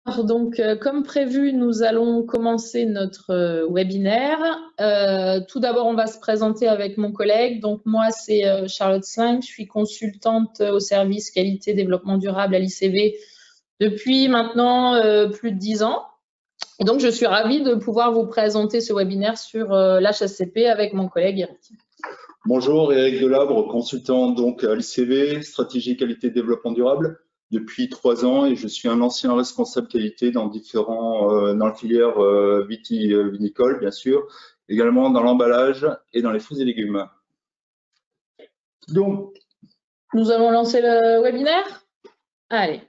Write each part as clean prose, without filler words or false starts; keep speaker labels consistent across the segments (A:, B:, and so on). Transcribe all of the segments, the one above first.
A: Donc, comme prévu, nous allons commencer notre webinaire. Tout d'abord, on va se présenter avec mon collègue. Donc, moi, c'est Charlotte Sling. Je suis consultante au service qualité développement durable à l'ICV depuis maintenant plus de 10 ans. Et donc, je suis ravie de pouvoir vous présenter ce webinaire sur l'HACCP avec mon collègue Eric.
B: Bonjour, Eric Delabre, consultant donc à l'ICV, stratégie qualité développement durable depuis 3 ans et je suis un ancien responsable qualité dans la filière viticole bien sûr, également dans l'emballage et dans les fruits et légumes. Donc,
A: nous allons lancer le webinaire. Allez.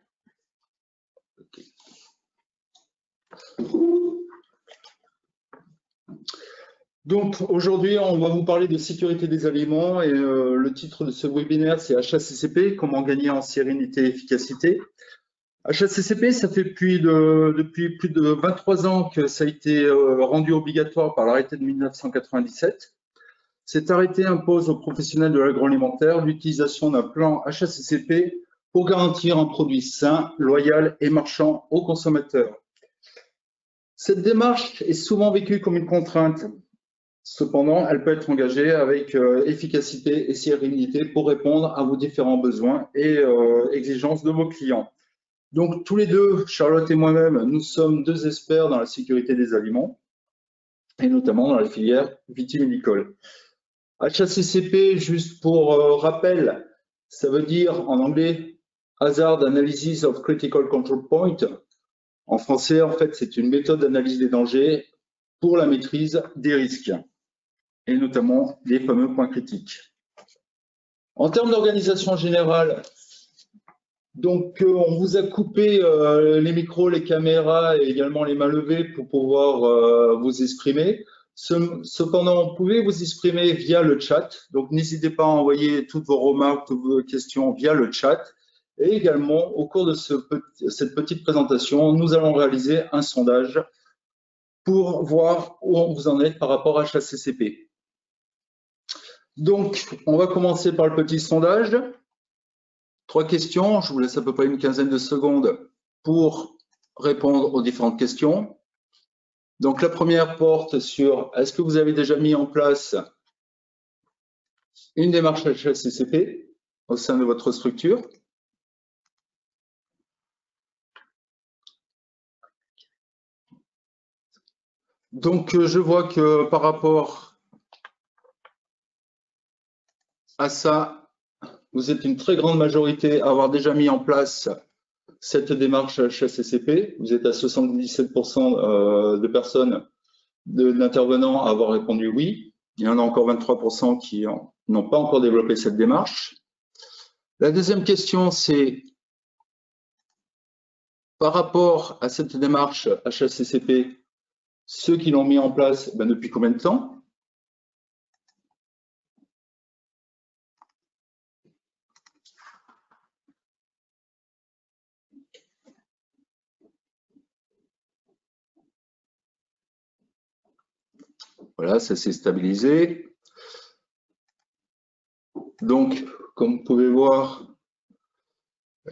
B: Donc aujourd'hui, on va vous parler de sécurité des aliments et le titre de ce webinaire, c'est HACCP, comment gagner en sérénité et efficacité. HACCP, ça fait depuis plus de 23 ans que ça a été rendu obligatoire par l'arrêté de 1997. Cet arrêté impose aux professionnels de l'agroalimentaire l'utilisation d'un plan HACCP pour garantir un produit sain, loyal et marchand aux consommateurs. Cette démarche est souvent vécue comme une contrainte. Cependant, elle peut être engagée avec efficacité et sérénité pour répondre à vos différents besoins et exigences de vos clients. Donc, tous les deux, Charlotte et moi-même, nous sommes 2 experts dans la sécurité des aliments et notamment dans la filière vitivinicole. HACCP, juste pour rappel, ça veut dire en anglais Hazard Analysis of Critical Control Point. En français, en fait, c'est une méthode d'analyse des dangers pour la maîtrise des risques et notamment les fameux points critiques. En termes d'organisation générale, donc on vous a coupé les micros, les caméras et également les mains levées pour pouvoir vous exprimer. Cependant, vous pouvez vous exprimer via le chat, donc n'hésitez pas à envoyer toutes vos remarques, toutes vos questions via le chat. Et également, au cours de cette petite présentation, nous allons réaliser un sondage pour voir où vous en êtes par rapport à HACCP. Donc, on va commencer par le petit sondage. 3 questions, je vous laisse à peu près une quinzaine de secondes pour répondre aux différentes questions. Donc, la première porte sur est-ce que vous avez déjà mis en place une démarche HACCP au sein de votre structure? Donc, je vois que par rapport à ça, vous êtes une très grande majorité à avoir déjà mis en place cette démarche HACCP. Vous êtes à 77% de personnes, d'intervenants à avoir répondu oui. Il y en a encore 23% qui n'ont pas encore développé cette démarche. La deuxième question, c'est par rapport à cette démarche HACCP, ceux qui l'ont mis en place, depuis combien de temps? Voilà, ça s'est stabilisé. Donc, comme vous pouvez voir,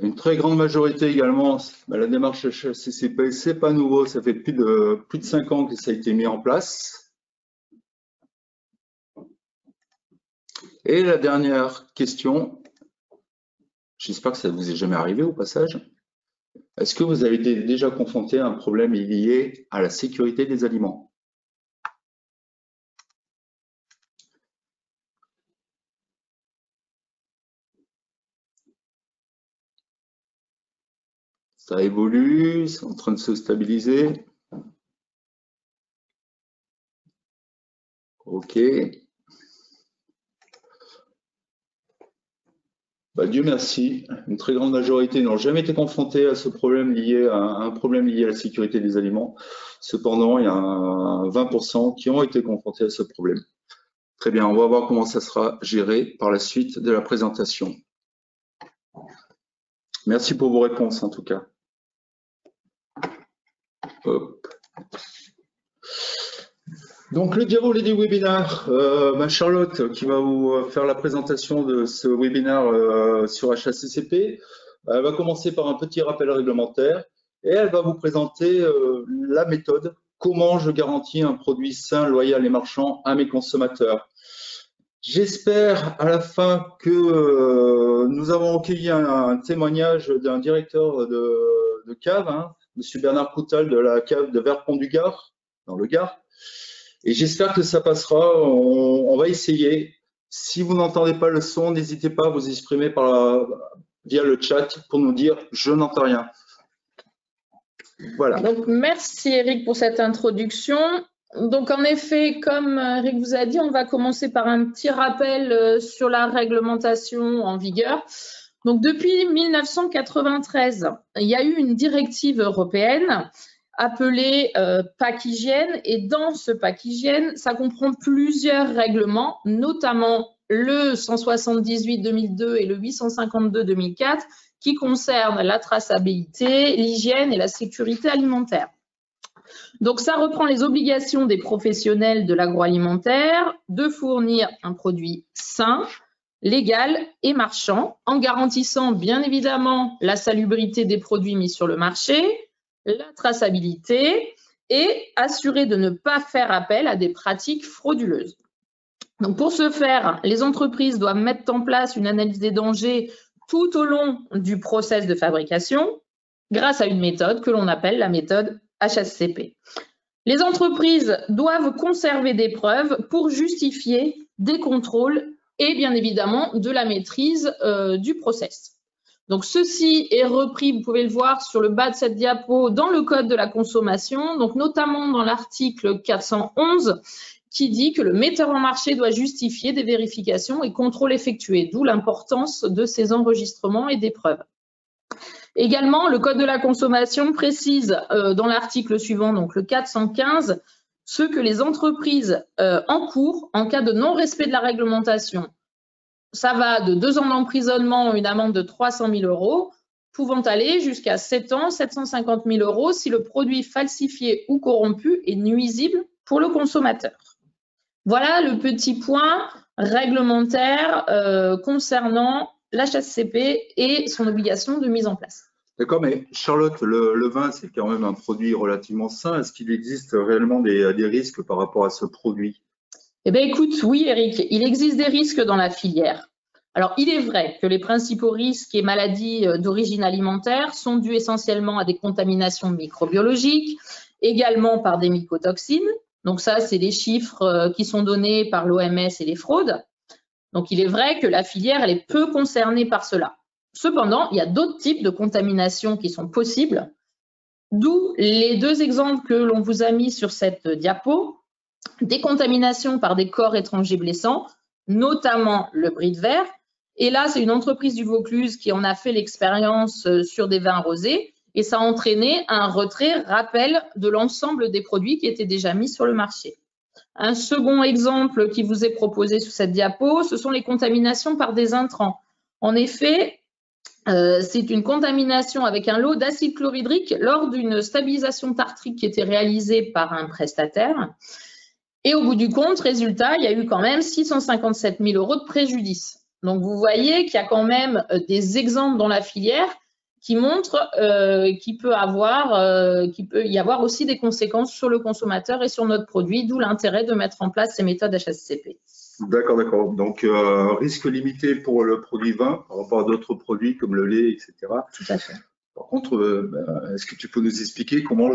B: une très grande majorité également, la démarche HACCP, c'est pas nouveau, ça fait plus de 5 ans que ça a été mis en place. Et la dernière question, j'espère que ça ne vous est jamais arrivé au passage. Est-ce que vous avez été déjà confronté à un problème lié à la sécurité des aliments? Ça évolue, c'est en train de se stabiliser. Ok. Dieu merci, une très grande majorité n'ont jamais été confrontés à ce problème lié à un problème lié à la sécurité des aliments. Cependant, il y a 20% qui ont été confrontés à ce problème. Très bien, on va voir comment ça sera géré par la suite de la présentation. Merci pour vos réponses en tout cas. Hop. Donc le déroulé du webinaire, Charlotte qui va vous faire la présentation de ce webinaire sur HACCP, elle va commencer par un petit rappel réglementaire et elle va vous présenter la méthode, comment je garantis un produit sain, loyal et marchand à mes consommateurs. J'espère à la fin que nous avons recueilli un témoignage d'un directeur de cave, hein, Monsieur Bernard Coutal de la cave de Verpont-du-Gard, dans le Gard. Et j'espère que ça passera. On va essayer. Si vous n'entendez pas le son, n'hésitez pas à vous exprimer via le chat pour nous dire « je n'entends rien ». Voilà.
A: Donc, merci Eric pour cette introduction. Donc, en effet, comme Eric vous a dit, on va commencer par un petit rappel sur la réglementation en vigueur. Donc, depuis 1993, il y a eu une directive européenne appelée PAC Hygiène. Et dans ce PAC Hygiène, ça comprend plusieurs règlements, notamment le 178/2002 et le 852/2004, qui concernent la traçabilité, l'hygiène et la sécurité alimentaire. Donc, ça reprend les obligations des professionnels de l'agroalimentaire de fournir un produit sain, légal et marchand, en garantissant bien évidemment la salubrité des produits mis sur le marché, la traçabilité et assurer de ne pas faire appel à des pratiques frauduleuses. Donc, pour ce faire, les entreprises doivent mettre en place une analyse des dangers tout au long du process de fabrication grâce à une méthode que l'on appelle la méthode HACCP. Les entreprises doivent conserver des preuves pour justifier des contrôles et bien évidemment de la maîtrise du process. Donc ceci est repris, vous pouvez le voir sur le bas de cette diapo, dans le code de la consommation, donc notamment dans l'article 411 qui dit que le metteur en marché doit justifier des vérifications et contrôles effectués, d'où l'importance de ces enregistrements et des preuves. Également, le Code de la consommation précise dans l'article suivant, donc le 415, ce que les entreprises encourent en cas de non-respect de la réglementation. Ça va de 2 ans d'emprisonnement, une amende de 300 000 €, pouvant aller jusqu'à 7 ans, 750 000 € si le produit falsifié ou corrompu est nuisible pour le consommateur. Voilà le petit point réglementaire concernant l'HACCP et son obligation de mise en place.
B: D'accord, mais Charlotte, le vin, c'est quand même un produit relativement sain. Est-ce qu'il existe réellement des risques par rapport à ce produit?
A: Eh bien, écoute, oui, Eric, il existe des risques dans la filière. Alors, il est vrai que les principaux risques et maladies d'origine alimentaire sont dus essentiellement à des contaminations microbiologiques, également par des mycotoxines. Donc ça, c'est les chiffres qui sont donnés par l'OMS et les fraudes. Donc, il est vrai que la filière, elle est peu concernée par cela. Cependant, il y a d'autres types de contaminations qui sont possibles, d'où les 2 exemples que l'on vous a mis sur cette diapo, des contaminations par des corps étrangers blessants, notamment le brie de verre. Et là, c'est une entreprise du Vaucluse qui en a fait l'expérience sur des vins rosés et ça a entraîné un retrait-rappel de l'ensemble des produits qui étaient déjà mis sur le marché. Un second exemple qui vous est proposé sur cette diapo, ce sont les contaminations par des intrants. En effet, c'est une contamination avec un lot d'acide chlorhydrique lors d'une stabilisation tartrique qui était réalisée par un prestataire. Et au bout du compte, résultat, il y a eu quand même 657 000 € de préjudice. Donc, vous voyez qu'il y a quand même des exemples dans la filière qui montrent qu'il peut y avoir aussi des conséquences sur le consommateur et sur notre produit, d'où l'intérêt de mettre en place ces méthodes HACCP.
B: D'accord, d'accord. Donc, risque limité pour le produit vin par rapport à d'autres produits comme le lait, etc.
A: Tout à fait.
B: Par contre, est-ce que tu peux nous expliquer comment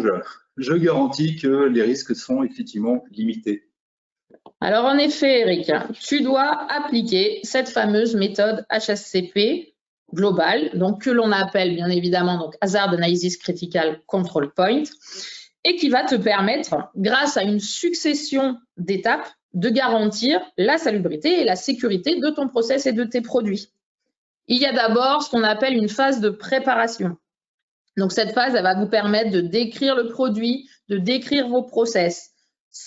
B: je garantis que les risques sont effectivement limités?
A: Alors, en effet, Eric, tu dois appliquer cette fameuse méthode HACCP globale, donc que l'on appelle bien évidemment donc Hazard Analysis Critical Control Point, et qui va te permettre, grâce à une succession d'étapes, de garantir la salubrité et la sécurité de ton process et de tes produits. Il y a d'abord ce qu'on appelle une phase de préparation. Donc, cette phase, elle va vous permettre de décrire le produit, de décrire vos process.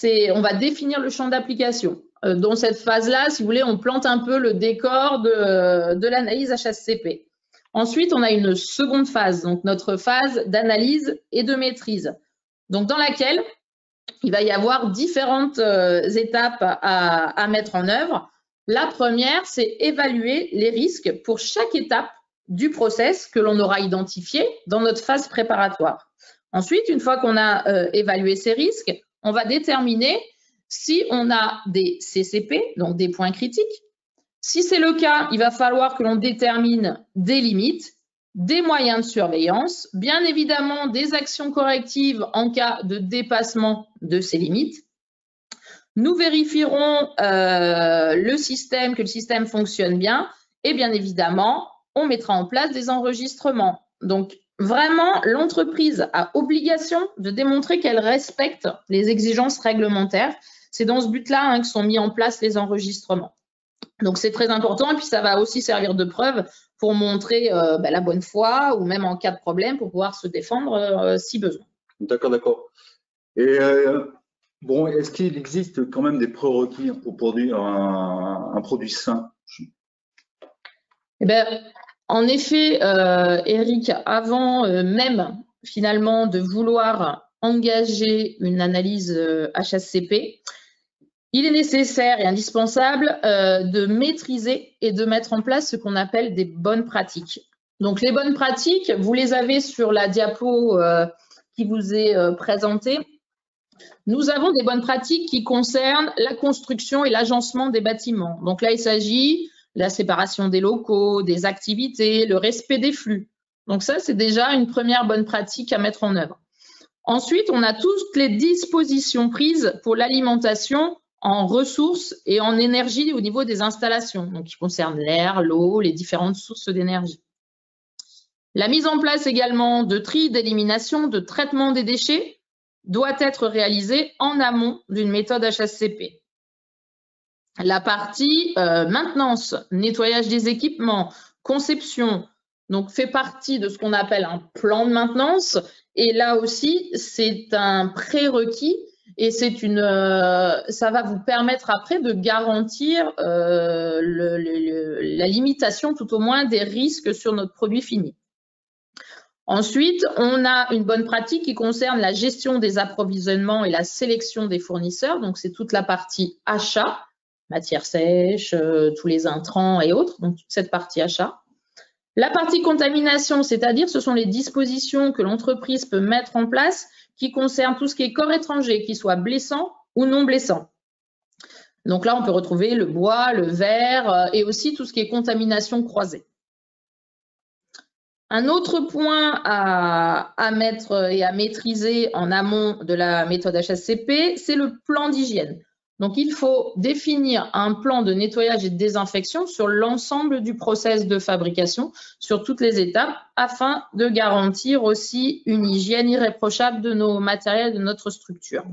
A: On va définir le champ d'application. Dans cette phase-là, si vous voulez, on plante un peu le décor de l'analyse HACCP. Ensuite, on a une seconde phase, donc notre phase d'analyse et de maîtrise, donc dans laquelle il va y avoir différentes étapes à mettre en œuvre. La première, c'est évaluer les risques pour chaque étape du process que l'on aura identifié dans notre phase préparatoire. Ensuite, une fois qu'on a évalué ces risques, on va déterminer si on a des CCP, donc des points critiques. Si c'est le cas, il va falloir que l'on détermine des limites, des moyens de surveillance, bien évidemment des actions correctives en cas de dépassement de ces limites. Nous vérifierons que le système fonctionne bien et bien évidemment, on mettra en place des enregistrements. Donc, vraiment, l'entreprise a obligation de démontrer qu'elle respecte les exigences réglementaires. C'est dans ce but-là que sont mis en place les enregistrements. Donc, c'est très important et puis ça va aussi servir de preuve pour montrer la bonne foi ou même en cas de problème pour pouvoir se défendre si besoin.
B: D'accord. Et bon, est-ce qu'il existe quand même des prérequis pour produire un produit sain?
A: Eh bien, en effet, Eric, avant même finalement de vouloir engager une analyse HACCP, il est nécessaire et indispensable de maîtriser et de mettre en place ce qu'on appelle des bonnes pratiques. Donc, les bonnes pratiques, vous les avez sur la diapo qui vous est présentée. Nous avons des bonnes pratiques qui concernent la construction et l'agencement des bâtiments. Donc là, il s'agit de la séparation des locaux, des activités, le respect des flux. Donc ça, c'est déjà une première bonne pratique à mettre en œuvre. Ensuite, on a toutes les dispositions prises pour l'alimentation en ressources et en énergie au niveau des installations, donc qui concernent l'air, l'eau, les différentes sources d'énergie. La mise en place également de tri, d'élimination, de traitement des déchets doit être réalisée en amont d'une méthode HACCP. La partie maintenance, nettoyage des équipements, conception, donc fait partie de ce qu'on appelle un plan de maintenance. Et là aussi, c'est un prérequis et ça va vous permettre après de garantir la limitation tout au moins des risques sur notre produit fini. Ensuite, on a une bonne pratique qui concerne la gestion des approvisionnements et la sélection des fournisseurs. Donc, c'est toute la partie achat, matières sèches, tous les intrants et autres, donc toute cette partie achat. La partie contamination, c'est-à-dire ce sont les dispositions que l'entreprise peut mettre en place qui concernent tout ce qui est corps étranger, qui soit blessant ou non blessant. Donc là, on peut retrouver le bois, le verre et aussi tout ce qui est contamination croisée. Un autre point à mettre et à maîtriser en amont de la méthode HACCP, c'est le plan d'hygiène. Donc, il faut définir un plan de nettoyage et de désinfection sur l'ensemble du process de fabrication, sur toutes les étapes, afin de garantir aussi une hygiène irréprochable de nos matériels, de notre structure.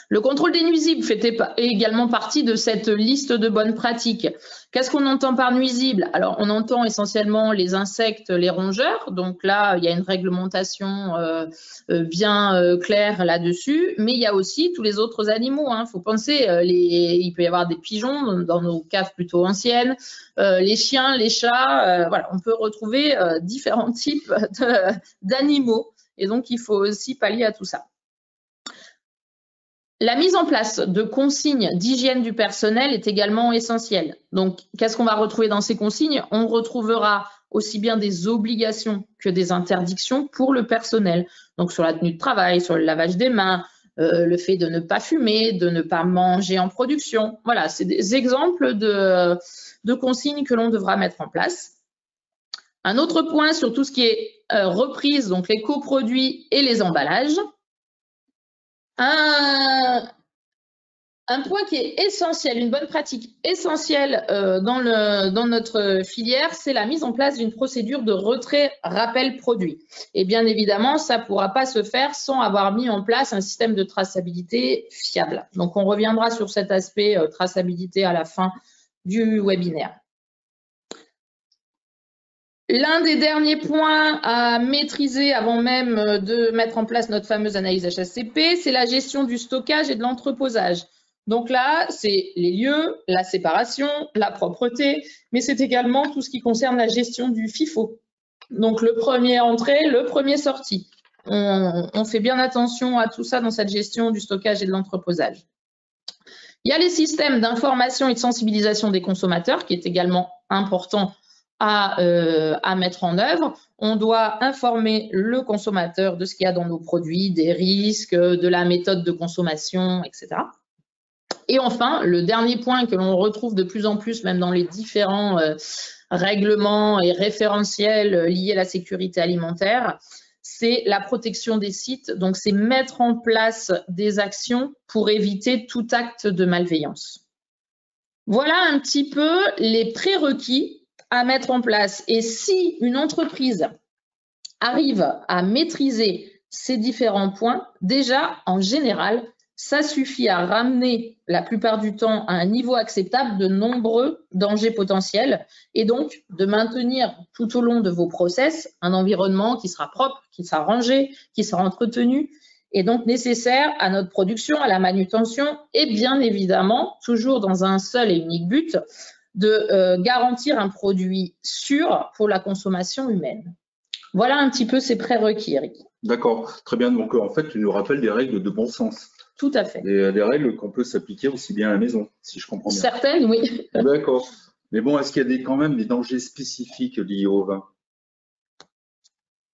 A: Le contrôle des nuisibles fait également partie de cette liste de bonnes pratiques. Qu'est-ce qu'on entend par nuisibles? Alors, on entend essentiellement les insectes, les rongeurs. Donc là, il y a une réglementation bien claire là-dessus. Mais il y a aussi tous les autres animaux. Il faut penser, il peut y avoir des pigeons dans nos caves plutôt anciennes, les chiens, les chats. Voilà, on peut retrouver différents types d'animaux. Et donc, il faut aussi pallier à tout ça. La mise en place de consignes d'hygiène du personnel est également essentielle. Donc, qu'est-ce qu'on va retrouver dans ces consignes? On retrouvera aussi bien des obligations que des interdictions pour le personnel. Donc, sur la tenue de travail, sur le lavage des mains, le fait de ne pas fumer, de ne pas manger en production. Voilà, c'est des exemples de consignes que l'on devra mettre en place. Un autre point sur tout ce qui est reprise, donc les coproduits et les emballages. Un point qui est essentiel, une bonne pratique essentielle dans notre filière, c'est la mise en place d'une procédure de retrait-rappel produit. Et bien évidemment, ça ne pourra pas se faire sans avoir mis en place un système de traçabilité fiable. Donc, on reviendra sur cet aspect traçabilité à la fin du webinaire. L'un des derniers points à maîtriser avant même de mettre en place notre fameuse analyse HACCP, c'est la gestion du stockage et de l'entreposage. Donc là, c'est les lieux, la séparation, la propreté, mais c'est également tout ce qui concerne la gestion du FIFO. Donc le premier entrée, le premier sorti. On fait bien attention à tout ça dans cette gestion du stockage et de l'entreposage. Il y a les systèmes d'information et de sensibilisation des consommateurs qui est également important à mettre en œuvre. On doit informer le consommateur de ce qu'il y a dans nos produits, des risques, de la méthode de consommation, etc. Et enfin, le dernier point que l'on retrouve de plus en plus, même dans les différents règlements et référentiels liés à la sécurité alimentaire, c'est la protection des sites. Donc, c'est mettre en place des actions pour éviter tout acte de malveillance. Voilà un petit peu les prérequis à mettre en place. Et si une entreprise arrive à maîtriser ces différents points, déjà, en général, ça suffit à ramener la plupart du temps à un niveau acceptable de nombreux dangers potentiels et donc de maintenir tout au long de vos process un environnement qui sera propre, qui sera rangé, qui sera entretenu et donc nécessaire à notre production, à la manutention et bien évidemment, toujours dans un seul et unique but, de garantir un produit sûr pour la consommation humaine. Voilà un petit peu ces prérequis, Eric.
B: D'accord, très bien. Donc, en fait, tu nous rappelles des règles de bon sens.
A: Tout à fait.
B: Des règles qu'on peut s'appliquer aussi bien à la maison, si je comprends bien.
A: Certaines, oui.
B: D'accord. Mais bon, est-ce qu'il y a quand même des dangers spécifiques liés au vin?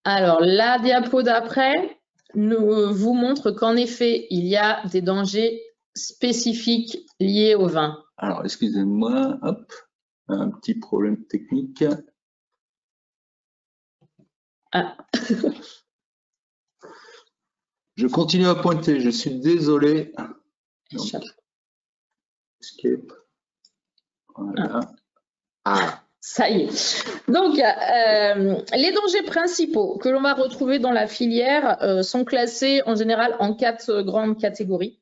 A: Alors, la diapo d'après vous montre qu'en effet, il y a des dangers spécifiques liés au vin.
B: Alors, excusez-moi, hop, un petit problème technique.
A: Ah.
B: Je continue à pointer, je suis désolé. Donc, escape. Voilà.
A: Ah. Ça y est. Donc, les dangers principaux que l'on va retrouver dans la filière sont classés en général en 4 grandes catégories.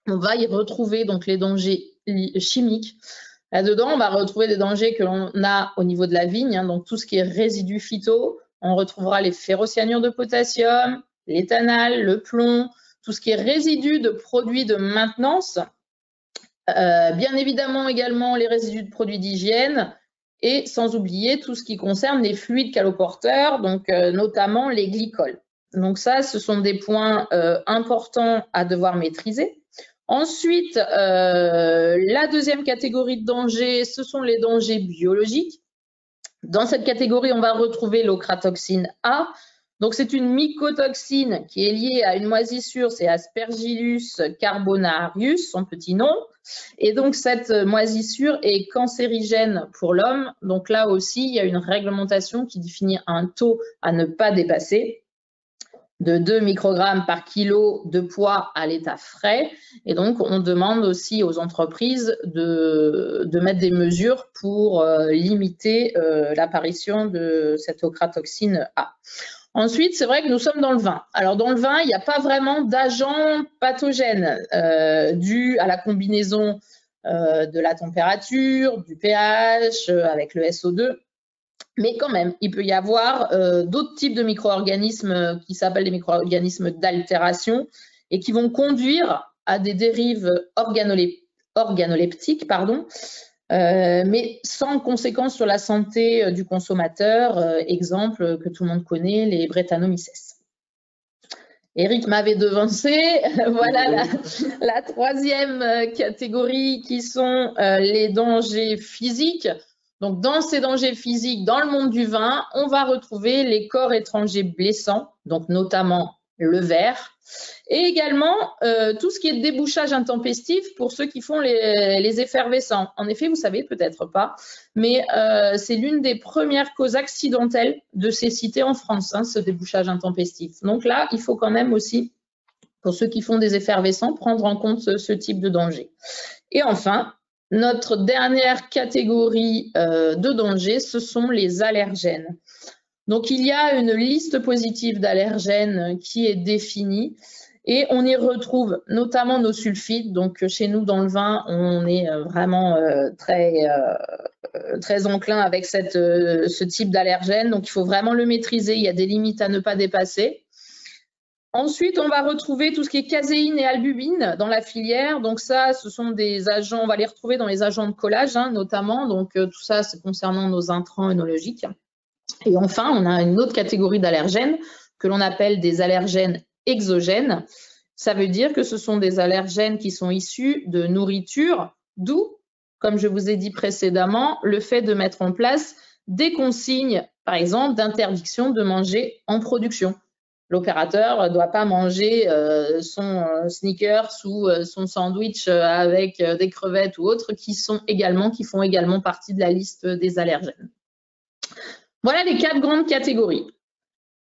A: On va y retrouver donc les dangers chimiques. Là-dedans, on va retrouver des dangers que l'on a au niveau de la vigne, hein, donc tout ce qui est résidus phyto. On retrouvera les ferrocyanures de potassium, l'éthanol, le plomb, tout ce qui est résidus de produits de maintenance. Bien évidemment également les résidus de produits d'hygiène et sans oublier tout ce qui concerne les fluides caloporteurs, donc notamment les glycols. Donc ça, ce sont des points importants à devoir maîtriser. Ensuite, la deuxième catégorie de dangers, ce sont les dangers biologiques. Dans cette catégorie, on va retrouver l'ochratoxine A. Donc, c'est une mycotoxine qui est liée à une moisissure, c'est Aspergillus carbonarius, son petit nom. Et donc, cette moisissure est cancérigène pour l'homme. Donc là aussi, il y a une réglementation qui définit un taux à ne pas dépasser de 2 microgrammes par kilo de poids à l'état frais. Et donc, on demande aussi aux entreprises de mettre des mesures pour limiter l'apparition de cette ochratoxine A. Ensuite, c'est vrai que nous sommes dans le vin. Alors, dans le vin, il n'y a pas vraiment d'agents pathogènes dus à la combinaison de la température, du pH, avec le SO2. Mais quand même, il peut y avoir d'autres types de micro-organismes qui s'appellent des micro-organismes d'altération et qui vont conduire à des dérives organoleptiques, mais sans conséquence sur la santé du consommateur. Exemple que tout le monde connaît, les Brettanomyces. Eric m'avait devancé. Voilà la troisième catégorie qui sont les dangers physiques. Donc, dans ces dangers physiques, dans le monde du vin, on va retrouver les corps étrangers blessants, donc notamment le verre, et également tout ce qui est débouchage intempestif pour ceux qui font les effervescents. En effet, vous savez peut-être pas, mais c'est l'une des premières causes accidentelles de cécité en France, hein, ce débouchage intempestif. Donc là, il faut quand même aussi, pour ceux qui font des effervescents, prendre en compte ce type de danger. Et enfin, notre dernière catégorie de danger, ce sont les allergènes. Donc, il y a une liste positive d'allergènes qui est définie et on y retrouve notamment nos sulfites. Donc, chez nous, dans le vin, on est vraiment très enclin avec ce type d'allergène. Donc, il faut vraiment le maîtriser. Il y a des limites à ne pas dépasser. Ensuite, on va retrouver tout ce qui est caséine et albumine dans la filière. Donc ça, ce sont des agents, on va les retrouver dans les agents de collage, hein, notamment. Donc tout ça, c'est concernant nos intrants œnologiques. Et enfin, on a une autre catégorie d'allergènes que l'on appelle des allergènes exogènes. Ça veut dire que ce sont des allergènes qui sont issus de nourriture, d'où, comme je vous ai dit précédemment, le fait de mettre en place des consignes, par exemple, d'interdiction de manger en production. L'opérateur ne doit pas manger son sneakers ou son sandwich avec des crevettes ou autres qui font également partie de la liste des allergènes. Voilà les 4 grandes catégories.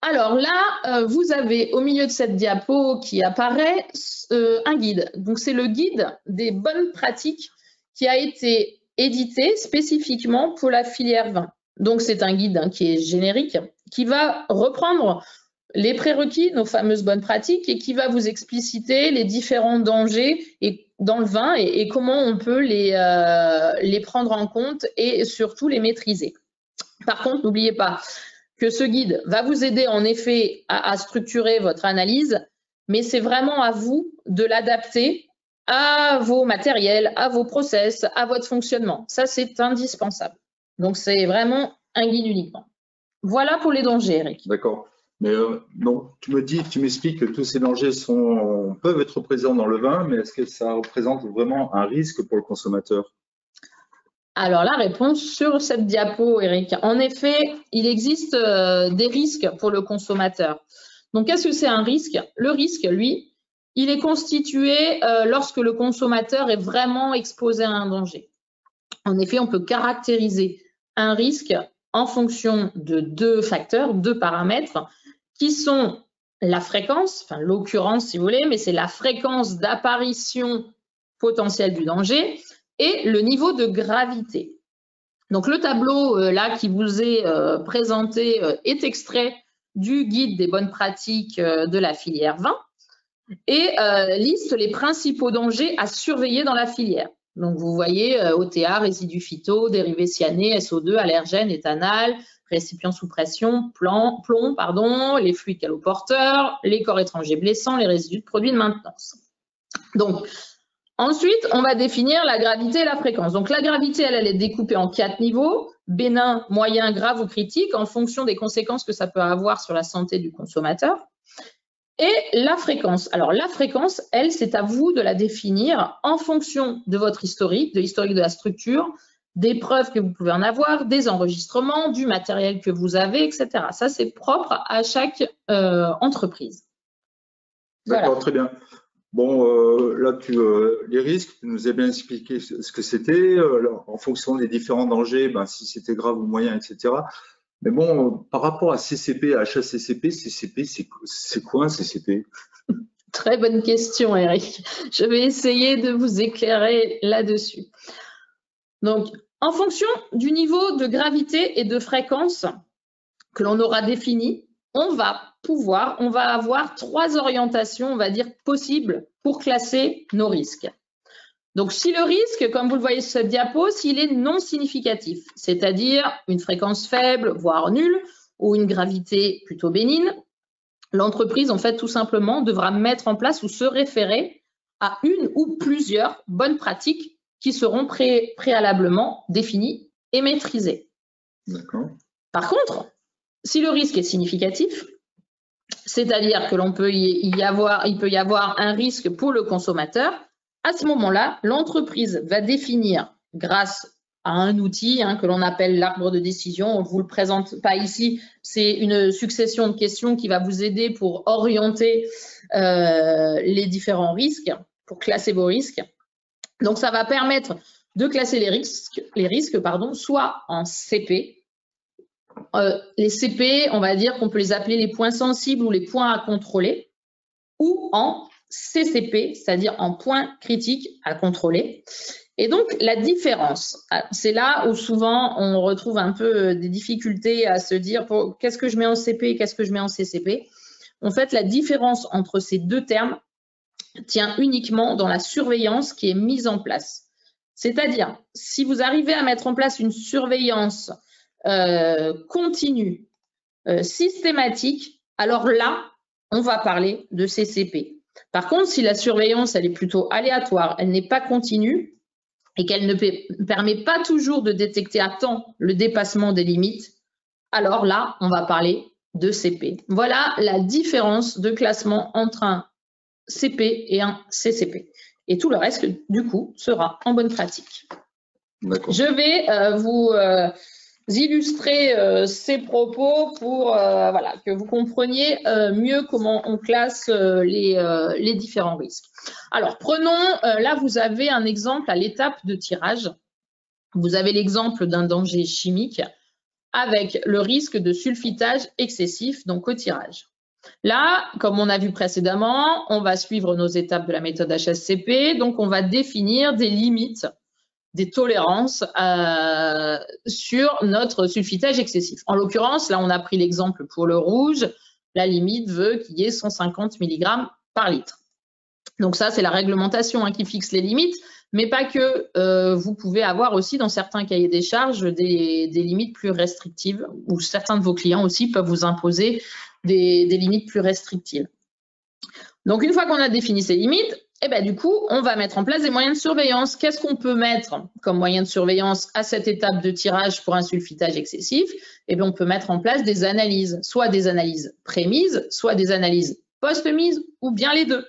A: Alors là, vous avez au milieu de cette diapo qui apparaît un guide. Donc c'est le guide des bonnes pratiques qui a été édité spécifiquement pour la filière vin. Donc c'est un guide qui est générique, qui va reprendre les prérequis, nos fameuses bonnes pratiques, et qui va vous expliciter les différents dangers dans le vin et comment on peut les prendre en compte et surtout les maîtriser. Par contre, n'oubliez pas que ce guide va vous aider en effet à structurer votre analyse, mais c'est vraiment à vous de l'adapter à vos matériels, à vos process, à votre fonctionnement. Ça, c'est indispensable. Donc, c'est vraiment un guide uniquement. Voilà pour les dangers, Eric.
B: D'accord. Mais donc, tu m'expliques que tous ces dangers peuvent être présents dans le vin, mais est-ce que ça représente vraiment un risque pour le consommateur?
A: Alors, la réponse sur cette diapo, Eric. En effet, il existe des risques pour le consommateur. Donc, qu'est-ce que c'est un risque? Le risque, lui, il est constitué lorsque le consommateur est vraiment exposé à un danger. En effet, on peut caractériser un risque en fonction de 2 facteurs, 2 paramètres, qui sont la fréquence, enfin l'occurrence si vous voulez, mais c'est la fréquence d'apparition potentielle du danger, et le niveau de gravité. Donc le tableau là qui vous est présenté est extrait du guide des bonnes pratiques de la filière vin et liste les principaux dangers à surveiller dans la filière. Donc vous voyez OTA, résidus phyto, dérivés cyanés, SO2, allergènes, éthanal, récipients sous pression, plomb, les fluides caloporteurs, les corps étrangers blessants, les résidus de produits de maintenance. Donc ensuite, on va définir la gravité et la fréquence. Donc, la gravité, elle est découpée en 4 niveaux, bénin, moyen, grave ou critique, en fonction des conséquences que ça peut avoir sur la santé du consommateur. Et la fréquence. Alors, la fréquence, elle, c'est à vous de la définir en fonction de votre historique, de l'historique de la structure, des preuves que vous pouvez en avoir, des enregistrements, du matériel que vous avez, etc. Ça, c'est propre à chaque entreprise.
B: D'accord, voilà. Très bien. Bon, là, les risques, tu nous as bien expliqué ce que c'était, en fonction des différents dangers, si c'était grave ou moyen, etc. Mais bon, par rapport à CCP, à HACCP, c'est quoi un CCP?
A: Très bonne question, Eric. Je vais essayer de vous éclairer là-dessus. Donc, en fonction du niveau de gravité et de fréquence que l'on aura défini, on va avoir 3 orientations, on va dire, possibles pour classer nos risques. Donc, si le risque, comme vous le voyez sur cette diapo, s'il est non significatif, c'est-à-dire une fréquence faible, voire nulle, ou une gravité plutôt bénigne, l'entreprise, en fait, tout simplement, devra mettre en place ou se référer à une ou plusieurs bonnes pratiques qui seront préalablement définies et maîtrisées.
B: D'accord.
A: Par contre, si le risque est significatif, c'est-à-dire que il peut y avoir un risque pour le consommateur, à ce moment-là, l'entreprise va définir, grâce à un outil que l'on appelle l'arbre de décision, on ne vous le présente pas ici, c'est une succession de questions qui va vous aider pour orienter les différents risques, pour classer vos risques. Donc, ça va permettre de classer les risques, soit en CP. Les CP, on va dire qu'on peut les appeler les points sensibles ou les points à contrôler, ou en CCP, c'est-à-dire en points critiques à contrôler. Et donc, la différence, c'est là où souvent on retrouve un peu des difficultés à se dire qu'est-ce que je mets en CP et qu'est-ce que je mets en CCP. En fait, la différence entre ces 2 termes tient uniquement dans la surveillance qui est mise en place. C'est-à-dire, si vous arrivez à mettre en place une surveillance continue, systématique, alors là, on va parler de CCP. Par contre, si la surveillance, elle est plutôt aléatoire, elle n'est pas continue et qu'elle ne permet pas toujours de détecter à temps le dépassement des limites, alors là, on va parler de CP. Voilà la différence de classement entre un CP et un CCP. Et tout le reste, du coup, sera en bonne pratique. Je vais vous illustrer ces propos pour voilà, que vous compreniez mieux comment on classe les différents risques. Alors, prenons, là, vous avez un exemple à l'étape de tirage. Vous avez l'exemple d'un danger chimique avec le risque de sulfitage excessif, donc au tirage. Là, comme on a vu précédemment, on va suivre nos étapes de la méthode HACCP, donc on va définir des limites, des tolérances sur notre sulfitage excessif. En l'occurrence, là, on a pris l'exemple pour le rouge, la limite veut qu'il y ait 150 mg par litre. Donc ça, c'est la réglementation qui fixe les limites, mais pas que. Vous pouvez avoir aussi dans certains cahiers des charges des limites plus restrictives, ou certains de vos clients aussi peuvent vous imposer des limites plus restrictives. Donc une fois qu'on a défini ces limites, et ben, du coup, on va mettre en place des moyens de surveillance. Qu'est-ce qu'on peut mettre comme moyen de surveillance à cette étape de tirage pour un sulfitage excessif? Eh bien, on peut mettre en place des analyses, soit des analyses pré-mises, soit des analyses post-mises, ou bien les deux.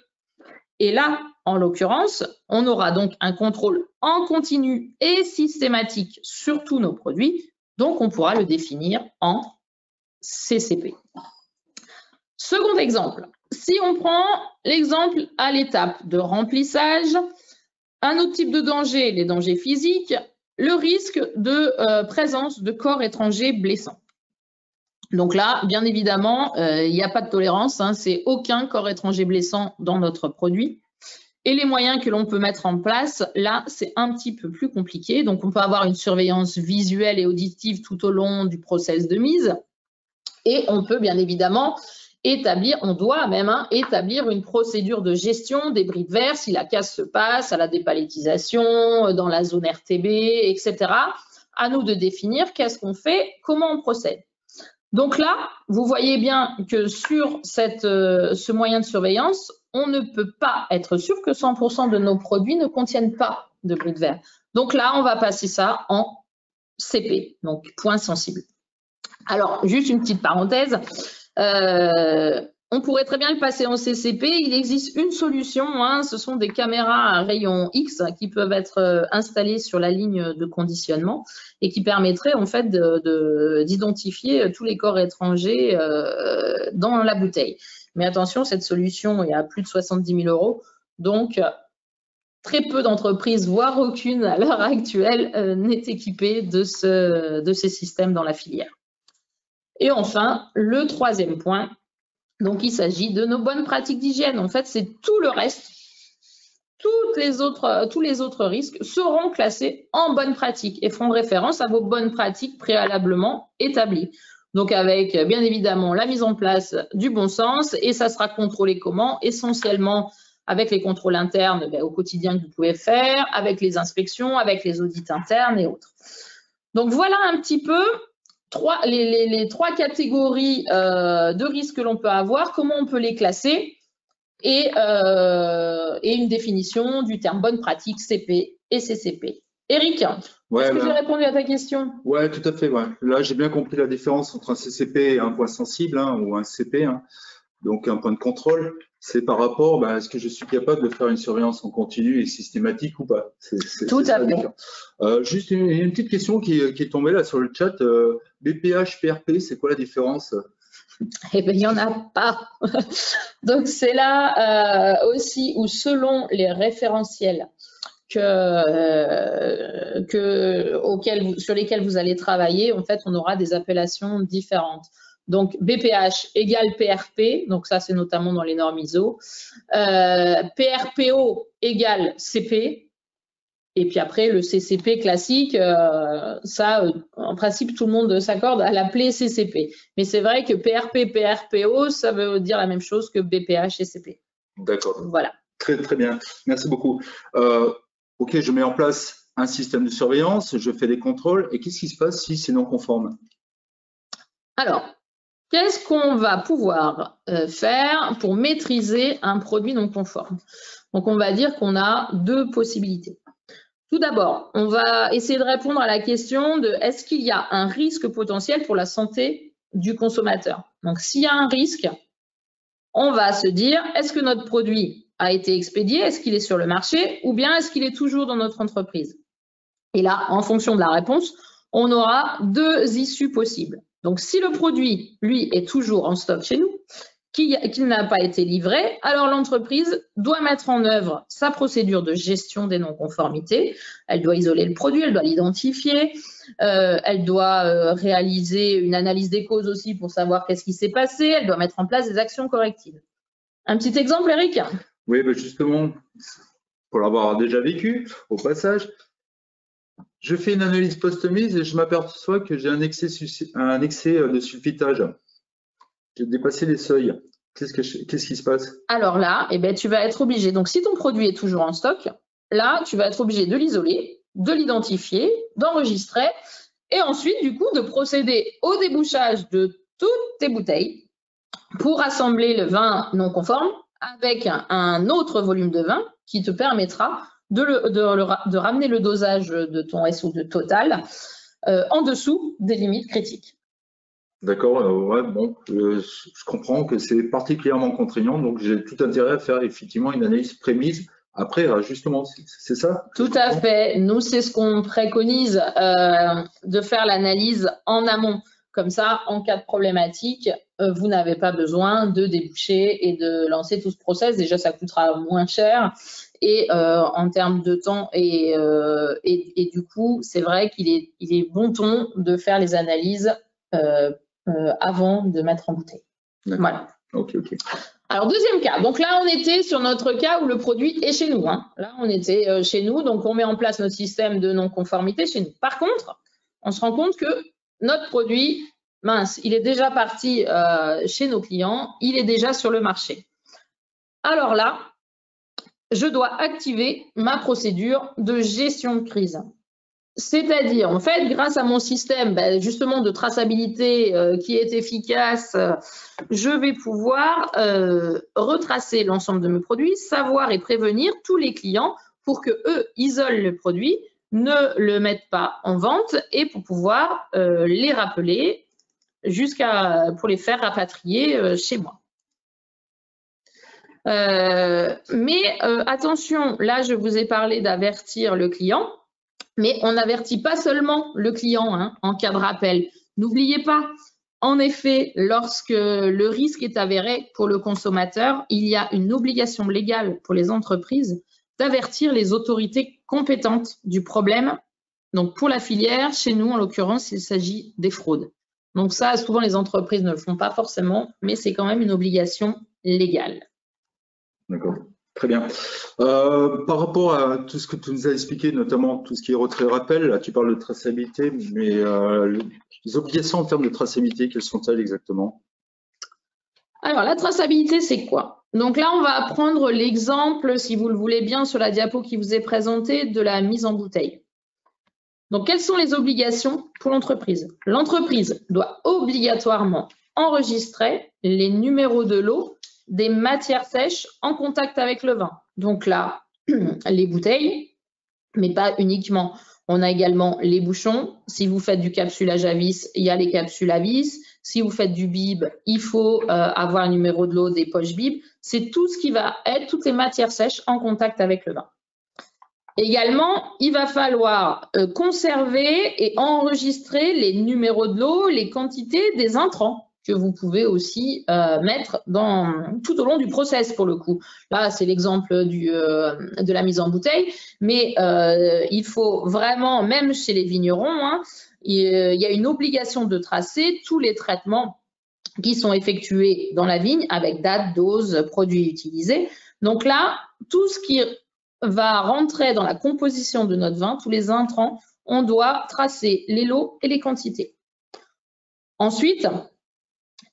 A: Et là, en l'occurrence, on aura donc un contrôle en continu et systématique sur tous nos produits. Donc, on pourra le définir en CCP. Second exemple, si on prend l'exemple à l'étape de remplissage, un autre type de danger, les dangers physiques, le risque de présence de corps étrangers blessants. Donc là, bien évidemment, il n'y a pas de tolérance, c'est aucun corps étranger blessant dans notre produit. Et les moyens que l'on peut mettre en place, là, c'est un petit peu plus compliqué. Donc, on peut avoir une surveillance visuelle et auditive tout au long du process de mise. Et on peut bien évidemment établir, on doit même établir une procédure de gestion des bris de verre si la casse se passe à la dépalettisation, dans la zone RTB, etc. À nous de définir qu'est-ce qu'on fait, comment on procède. Donc là, vous voyez bien que sur ce moyen de surveillance, on ne peut pas être sûr que 100% de nos produits ne contiennent pas de bris de verre. Donc là, on va passer ça en CP, donc point sensible. Alors, juste une petite parenthèse, on pourrait très bien le passer en CCP. Il existe une solution, ce sont des caméras à rayon X qui peuvent être installées sur la ligne de conditionnement et qui permettraient en fait d'identifier tous les corps étrangers dans la bouteille. Mais attention, cette solution est à plus de 70 000 €, donc très peu d'entreprises, voire aucune à l'heure actuelle, n'est équipée de ces systèmes dans la filière. Et enfin, le troisième point, donc il s'agit de nos bonnes pratiques d'hygiène. En fait, c'est tout le reste, tous les autres risques seront classés en bonnes pratiques et feront référence à vos bonnes pratiques préalablement établies. Donc avec bien évidemment la mise en place du bon sens, et ça sera contrôlé comment? Essentiellement avec les contrôles internes au quotidien que vous pouvez faire, avec les inspections, avec les audits internes et autres. Donc voilà un petit peu les trois catégories de risques que l'on peut avoir, comment on peut les classer, et une définition du terme bonne pratique, CP et CCP. Eric, est-ce que j'ai répondu à ta question?
B: Ouais, tout à fait. Ouais. Là, j'ai bien compris la différence entre un CCP et un point sensible, ou un CP, donc un point de contrôle. C'est par rapport à est-ce que je suis capable de faire une surveillance en continu et systématique ou pas.
A: Tout à fait.
B: Juste une petite question qui est tombée là sur le chat. BPH, PRP, c'est quoi la différence?
A: Eh bien, il n'y en a pas. Donc, c'est là aussi où, selon les référentiels sur lesquels vous allez travailler, en fait, on aura des appellations différentes. Donc, BPH égale PRP, donc ça, c'est notamment dans les normes ISO. PRPO égale CP. Et puis après, le CCP classique, ça, en principe, tout le monde s'accorde à l'appeler CCP. Mais c'est vrai que PRP, PRPO, ça veut dire la même chose que BPH et CP.
B: D'accord.
A: Voilà.
B: Très, très bien. Merci beaucoup. OK, je mets en place un système de surveillance, je fais des contrôles. Et qu'est-ce qui se passe si c'est non conforme?
A: Alors, qu'est-ce qu'on va pouvoir faire pour maîtriser un produit non conforme? Donc, on va dire qu'on a deux possibilités. Tout d'abord, on va essayer de répondre à la question de est-ce qu'il y a un risque potentiel pour la santé du consommateur? Donc, s'il y a un risque, on va se dire est-ce que notre produit a été expédié? Est-ce qu'il est sur le marché? Ou bien est-ce qu'il est toujours dans notre entreprise? Et là, en fonction de la réponse, on aura deux issues possibles. Donc, si le produit, lui, est toujours en stock chez nous, qu'il n'a pas été livré, alors l'entreprise doit mettre en œuvre sa procédure de gestion des non-conformités. Elle doit isoler le produit, elle doit l'identifier, elle doit réaliser une analyse des causes aussi pour savoir qu'est-ce qui s'est passé, elle doit mettre en place des actions correctives. Un petit exemple, Eric?
B: Oui, ben justement, pour l'avoir déjà vécu, au passage, je fais une analyse post-mise et je m'aperçois que j'ai un excès de sulfitage. J'ai dépassé les seuils. Qu'est-ce qui se passe?
A: Alors là, eh ben, tu vas être obligé, donc si ton produit est toujours en stock, là, tu vas être obligé de l'isoler, de l'identifier, d'enregistrer et ensuite, du coup, de procéder au débouchage de toutes tes bouteilles pour assembler le vin non conforme avec un autre volume de vin qui te permettra de ramener le dosage de ton SO2 total en dessous des limites critiques.
B: D'accord, ouais, bon, je comprends que c'est particulièrement contraignant, donc j'ai tout intérêt à faire effectivement une analyse prémise. Après, justement, c'est ça?
A: Tout à fait. Nous, c'est ce qu'on préconise, de faire l'analyse en amont. Comme ça, en cas de problématique, vous n'avez pas besoin de déboucher et de lancer tout ce process. Déjà, ça coûtera moins cher. Et en termes de temps et du coup, c'est vrai qu'il est bon ton de faire les analyses avant de mettre en bouteille. Voilà.
B: Ok.
A: Alors, deuxième cas. Donc là, on était sur notre cas où le produit est chez nous. Hein. Là, on était chez nous, donc on met en place notre système de non-conformité chez nous. Par contre, on se rend compte que notre produit, mince, il est déjà parti chez nos clients, il est déjà sur le marché. Alors là, je dois activer ma procédure de gestion de crise. C'est-à-dire, en fait, grâce à mon système justement de traçabilité qui est efficace, je vais pouvoir retracer l'ensemble de mes produits, savoir et prévenir tous les clients pour que eux isolent le produit, ne le mettent pas en vente et pour pouvoir les rappeler pour les faire rapatrier chez moi. Mais attention, là, je vous ai parlé d'avertir le client. Mais on n'avertit pas seulement le client en cas de rappel. N'oubliez pas, en effet, lorsque le risque est avéré pour le consommateur, il y a une obligation légale pour les entreprises d'avertir les autorités compétentes du problème. Donc, pour la filière, chez nous, en l'occurrence, il s'agit des fraudes. Donc ça, souvent, les entreprises ne le font pas forcément, mais c'est quand même une obligation légale. D'accord.
B: Très bien. Par rapport à tout ce que tu nous as expliqué, notamment tout ce qui est retrait-rappel, là tu parles de traçabilité, mais les obligations en termes de traçabilité, quelles sont-elles exactement?
A: Alors, la traçabilité, c'est quoi? Donc là, on va prendre l'exemple, si vous le voulez bien, sur la diapo qui vous est présentée, de la mise en bouteille. Donc, quelles sont les obligations pour l'entreprise? L'entreprise doit obligatoirement enregistrer les numéros de lot des matières sèches en contact avec le vin. Donc là, les bouteilles, mais pas uniquement. On a également les bouchons. Si vous faites du capsulage à vis, il y a les capsules à vis. Si vous faites du bib, il faut avoir un numéro de lot des poches bib. C'est tout ce qui va être, toutes les matières sèches en contact avec le vin. Également, il va falloir conserver et enregistrer les numéros de lot, les quantités des intrants que vous pouvez aussi mettre tout au long du process pour le coup. Là, c'est l'exemple de la mise en bouteille, mais il faut vraiment, même chez les vignerons, il y a une obligation de tracer tous les traitements qui sont effectués dans la vigne avec date, dose, produits utilisés. Donc là, tout ce qui va rentrer dans la composition de notre vin, tous les intrants, on doit tracer les lots et les quantités. Ensuite,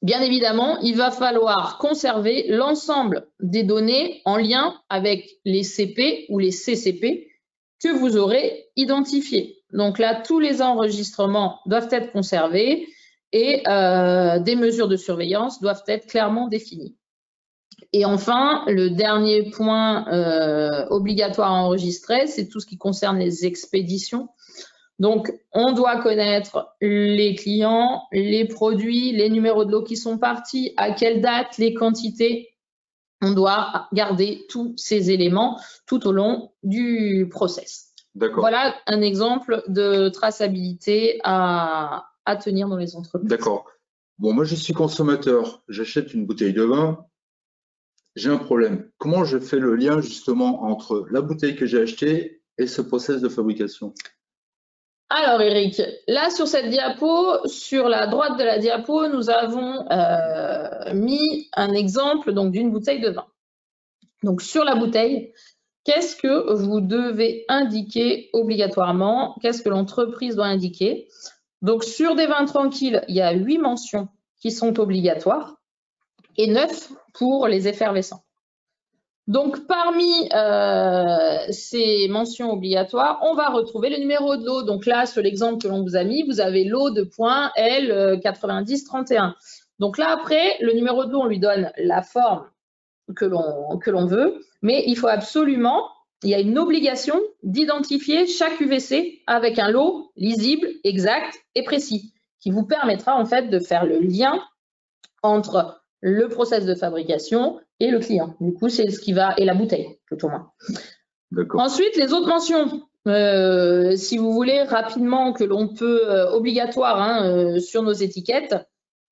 A: bien évidemment, il va falloir conserver l'ensemble des données en lien avec les CP ou les CCP que vous aurez identifiés. Donc là, tous les enregistrements doivent être conservés et des mesures de surveillance doivent être clairement définies. Et enfin, le dernier point obligatoire à enregistrer, c'est tout ce qui concerne les expéditions. Donc, on doit connaître les clients, les produits, les numéros de lot qui sont partis, à quelle date, les quantités. On doit garder tous ces éléments tout au long du process.
B: D'accord.
A: Voilà un exemple de traçabilité à tenir dans les entreprises.
B: D'accord. Bon, moi, je suis consommateur. J'achète une bouteille de vin. J'ai un problème. Comment je fais le lien justement entre la bouteille que j'ai achetée et ce process de fabrication?
A: Alors Eric, là sur cette diapo, sur la droite de la diapo, nous avons mis un exemple donc d'une bouteille de vin. Donc sur la bouteille, qu'est-ce que vous devez indiquer obligatoirement? Qu'est-ce que l'entreprise doit indiquer? Donc sur des vins tranquilles, il y a 8 mentions qui sont obligatoires et 9 pour les effervescents. Donc, parmi ces mentions obligatoires, on va retrouver le numéro de lot. Donc là, sur l'exemple que l'on vous a mis, vous avez lot de point L9031. Donc là, après, le numéro de lot, on lui donne la forme que l'on veut, mais il faut absolument, il y a une obligation d'identifier chaque UVC avec un lot lisible, exact et précis, qui vous permettra en fait de faire le lien entre le process de fabrication et le client. Du coup, c'est ce qui va, et la bouteille, tout au moins. Ensuite, les autres mentions, si vous voulez, rapidement, que l'on peut, obligatoire sur nos étiquettes,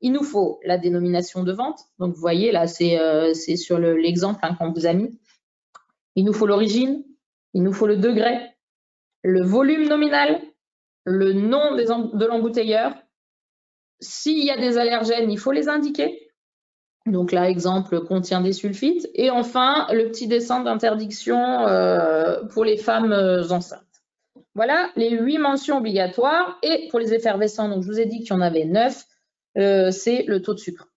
A: il nous faut la dénomination de vente. Donc, vous voyez, là, c'est sur l'exemple qu'on vous a mis. Il nous faut l'origine, il nous faut le degré, le volume nominal, le nom de l'embouteilleur. S'il y a des allergènes, il faut les indiquer. Donc là, exemple, contient des sulfites. Et enfin, le petit dessin d'interdiction pour les femmes enceintes. Voilà les 8 mentions obligatoires. Et pour les effervescents, donc je vous ai dit qu'il y en avait 9, c'est le taux de sucre.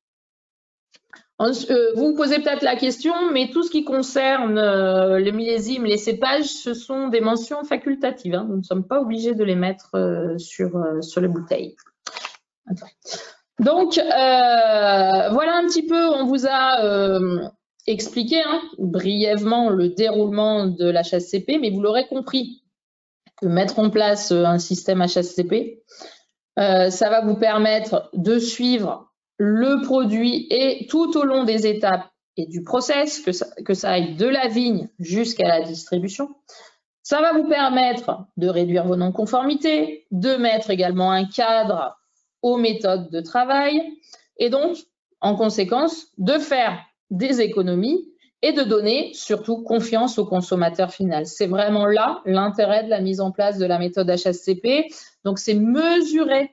A: Vous vous posez peut-être la question, mais tout ce qui concerne le millésime, les cépages, ce sont des mentions facultatives. Nous ne sommes pas obligés de les mettre sur les bouteilles. Attends. Donc, voilà un petit peu, on vous a expliqué brièvement le déroulement de l'HACCP, mais vous l'aurez compris, que mettre en place un système HACCP, ça va vous permettre de suivre le produit et tout au long des étapes et du process, que ça aille de la vigne jusqu'à la distribution. Ça va vous permettre de réduire vos non-conformités, de mettre également un cadre aux méthodes de travail et donc, en conséquence, de faire des économies et de donner surtout confiance au consommateur final. C'est vraiment là l'intérêt de la mise en place de la méthode HACCP. Donc, c'est mesurer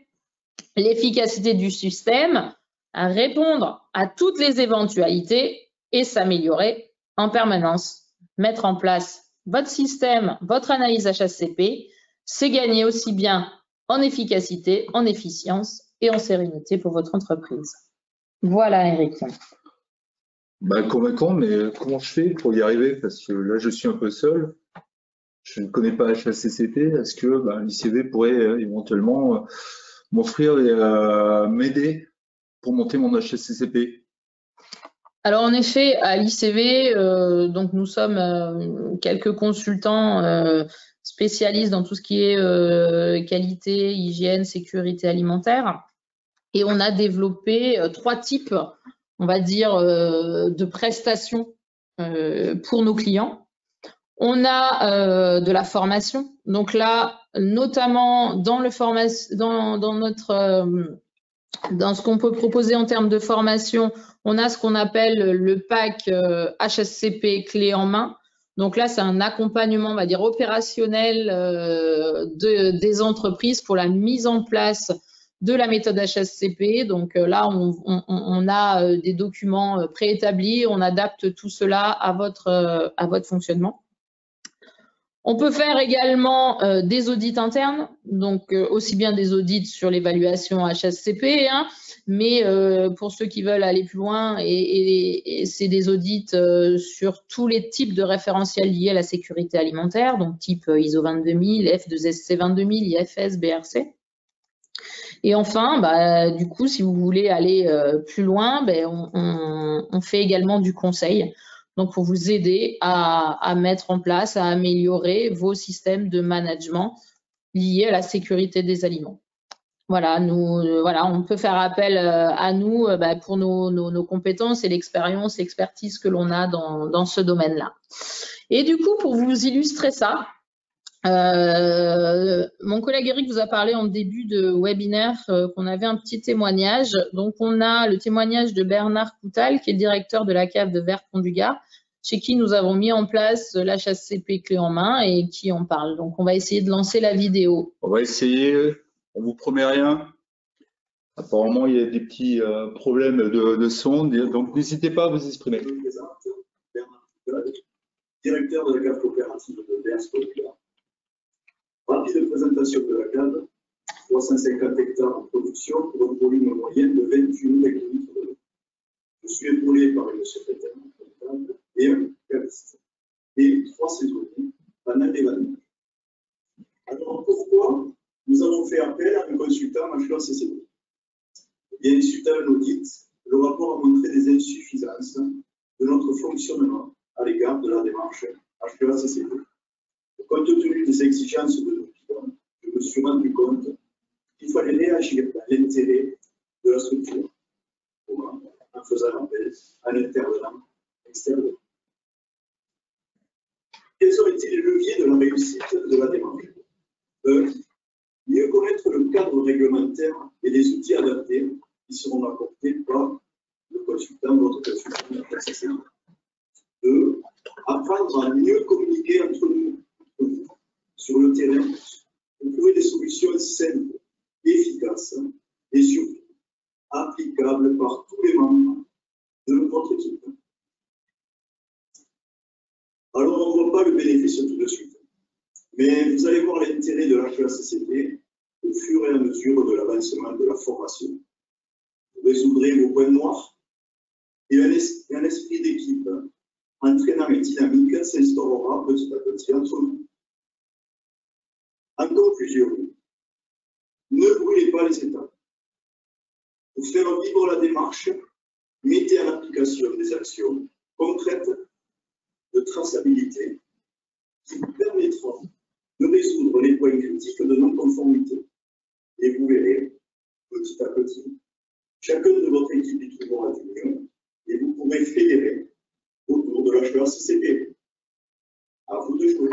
A: l'efficacité du système, à répondre à toutes les éventualités et s'améliorer en permanence. Mettre en place votre système, votre analyse HACCP, c'est gagner aussi bien en efficacité, en efficience et en sérénité pour votre entreprise. Voilà, Eric.
B: Convaincant, mais comment je fais pour y arriver? Parce que là, je suis un peu seul. Je ne connais pas HACCP. Est-ce que l'ICV pourrait éventuellement m'offrir et m'aider pour monter mon HACCP?
A: Alors en effet, à l'ICV, donc nous sommes quelques consultants spécialistes dans tout ce qui est qualité, hygiène, sécurité alimentaire, et on a développé 3 types, on va dire, de prestations pour nos clients. On a de la formation, donc là, notamment dans dans ce qu'on peut proposer en termes de formation, on a ce qu'on appelle le pack HACCP clé en main. Donc là, c'est un accompagnement, on va dire, opérationnel des entreprises pour la mise en place de la méthode HACCP. Donc là, on a des documents préétablis, on adapte tout cela à votre fonctionnement. On peut faire également des audits internes, donc aussi bien des audits sur l'évaluation HACCP, mais pour ceux qui veulent aller plus loin, et c'est des audits sur tous les types de référentiels liés à la sécurité alimentaire, donc type ISO 22000, F2SC 22000, IFS, BRC. Et enfin, du coup, si vous voulez aller plus loin, on fait également du conseil. Donc, pour vous aider à mettre en place, à améliorer vos systèmes de management liés à la sécurité des aliments. Voilà, on peut faire appel à nous pour nos compétences et l'expertise que l'on a dans ce domaine-là. Et du coup, pour vous illustrer ça, Mon collègue Eric vous a parlé en début de webinaire qu'on avait un petit témoignage. Donc, on a le témoignage de Bernard Coutal, qui est le directeur de la cave de Vert-Pont-du-Gard, chez qui nous avons mis en place l'HACCP clé en main et qui en parle. Donc, on va essayer de lancer la vidéo.
B: On va essayer, on vous promet rien. Apparemment, il y a des petits problèmes de son, donc n'hésitez pas à vous exprimer.
C: Je me présente, Bernard Coutal, directeur de la cave coopérative de Vert-Pont-du-Gard. Rapide présentation de la cave, 350 hectares en production pour un volume moyen de 28 hectolitres de l'eau. Je suis épaulé par une secrétaire comptable et un caviste et 3 saisonniers pendant l'événement. Alors pourquoi nous avons fait appel à un consultant HEA-CCP? Eh bien, suite à un audit, le rapport a montré des insuffisances de notre fonctionnement à l'égard de la démarche HEA-CCP. Compte tenu des exigences de nos clients, je me suis rendu compte qu'il fallait réagir dans l'intérêt de la structure. Comment? En faisant appel à un intervenant extérieur. Quels ont été les leviers de la réussite de la démarche? Mieux connaître le cadre réglementaire et les outils adaptés qui seront apportés par le consultant, votre consultant HEA-CCP. 2. Apprendre à mieux communiquer entre nous sur le terrain pour trouver des solutions simples, efficaces et surtout applicables par tous les membres de notre équipe. Alors, on ne voit pas le bénéfice tout de suite, mais vous allez voir l'intérêt de l'HEA-CCP au fur et à mesure de l'avancement de la formation. Vous résoudrez vos points noirs et un esprit d'équipe entraînant et dynamique s'instaurera petit à petit entre nous. En conclusion, ne brûlez pas les étapes. Pour faire vivre la démarche, mettez en application des actions concrètes de traçabilité qui vous permettront de résoudre les points critiques de non-conformité. Et vous verrez, petit à petit, chacun de votre équipe y trouvera du mieux et vous pourrez fédérer autour de l'HEA-CCP. À vous de jouer.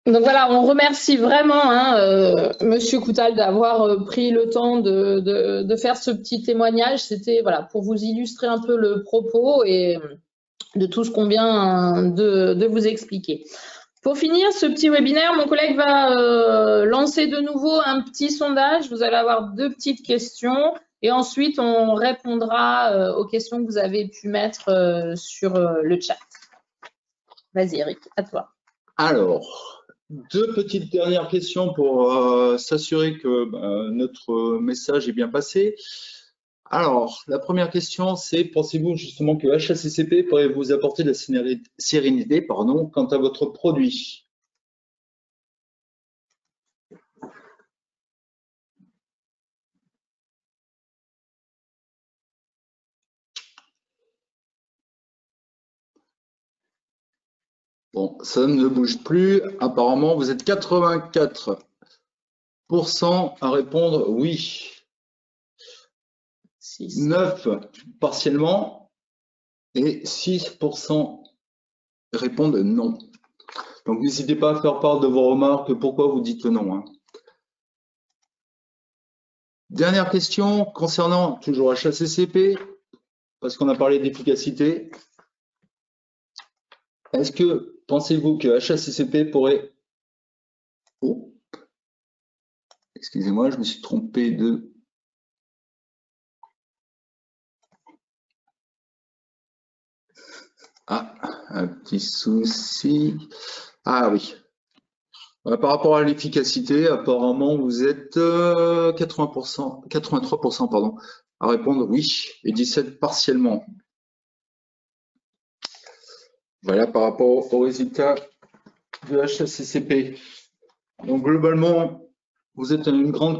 A: Donc voilà, on remercie vraiment Monsieur Coutal d'avoir pris le temps de faire ce petit témoignage. C'était voilà, pour vous illustrer un peu le propos et de tout ce qu'on vient de vous expliquer. Pour finir ce petit webinaire, mon collègue va lancer de nouveau un petit sondage. Vous allez avoir 2 petites questions et ensuite on répondra aux questions que vous avez pu mettre sur le chat. Vas-y Eric, à toi.
B: Alors, 2 petites dernières questions pour s'assurer que notre message est bien passé. Alors, la première question, c'est pensez-vous justement que HACCP pourrait vous apporter de la sérénité quant à votre produit? Bon, ça ne bouge plus. Apparemment, vous êtes 84% à répondre oui. 9 partiellement et 6% répondent non. Donc, n'hésitez pas à faire part de vos remarques, pourquoi vous dites non. Hein. Dernière question concernant toujours HACCP, parce qu'on a parlé d'efficacité. Est-ce que pensez-vous que HACCP pourrait... Oh, excusez-moi, je me suis trompé de... Ah, un petit souci. Ah oui. Par rapport à l'efficacité, apparemment, vous êtes 83% pardon, à répondre oui et 17 partiellement. Voilà par rapport aux résultats de HACCP. Donc globalement, vous êtes une grande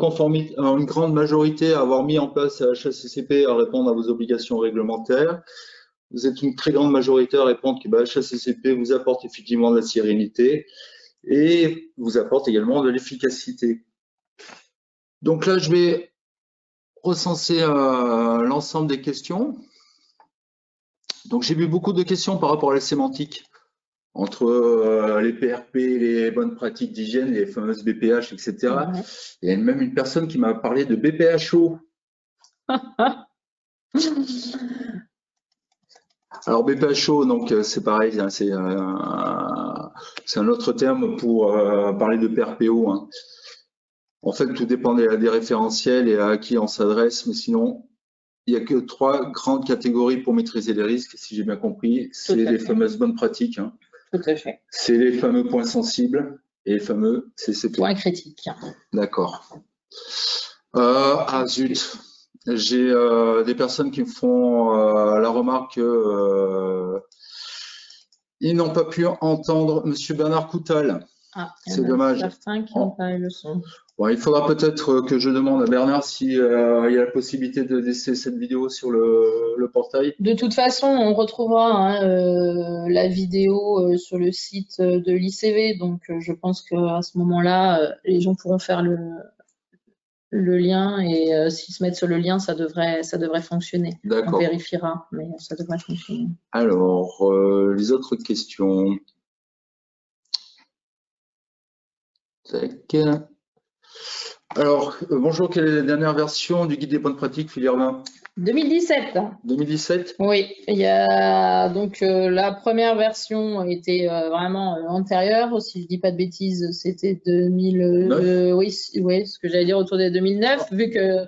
B: majorité à avoir mis en place HACCP à répondre à vos obligations réglementaires. Vous êtes une très grande majorité à répondre que HACCP vous apporte effectivement de la sérénité et vous apporte également de l'efficacité. Donc là, je vais recenser l'ensemble des questions. Donc, j'ai vu beaucoup de questions par rapport à la sémantique entre les PRP, les bonnes pratiques d'hygiène, les fameuses BPH, etc.
A: Ouais.
B: Il y a même une personne qui m'a parlé de BPHO. Alors BPHO, donc c'est pareil, hein, c'est un autre terme pour parler de PRPO. Hein. En fait, tout dépend des référentiels et à qui on s'adresse, mais sinon, il n'y a que 3 grandes catégories pour maîtriser les risques, si j'ai bien compris. C'est les fameuses bonnes pratiques. Hein.
A: Tout à fait.
B: C'est les fameux points sensibles et les fameux CCP.
A: Points critiques.
B: D'accord. Ah zut. J'ai des personnes qui me font la remarque que ils n'ont pas pu entendre Monsieur Bernard Coutal.
A: Ah,
B: c'est dommage.
A: Certains qui n'ont pas eu le son.
B: Bon, il faudra peut-être que je demande à Bernard s'il y a la possibilité de laisser cette vidéo sur le portail.
A: De toute façon, on retrouvera la vidéo sur le site de l'ICV, donc je pense qu'à ce moment-là, les gens pourront faire le lien et s'ils se mettent sur le lien, ça devrait fonctionner. On vérifiera, mais ça devrait fonctionner.
B: Alors, les autres questions. Tac. Alors, bonjour, quelle est la dernière version du guide des bonnes pratiques filière 20 ?
A: 2017.
B: 2017 ?
A: Oui, il y a donc la première version était vraiment antérieure, si je dis pas de bêtises, c'était 2009. Oui, ce que j'allais dire autour des 2009, vu que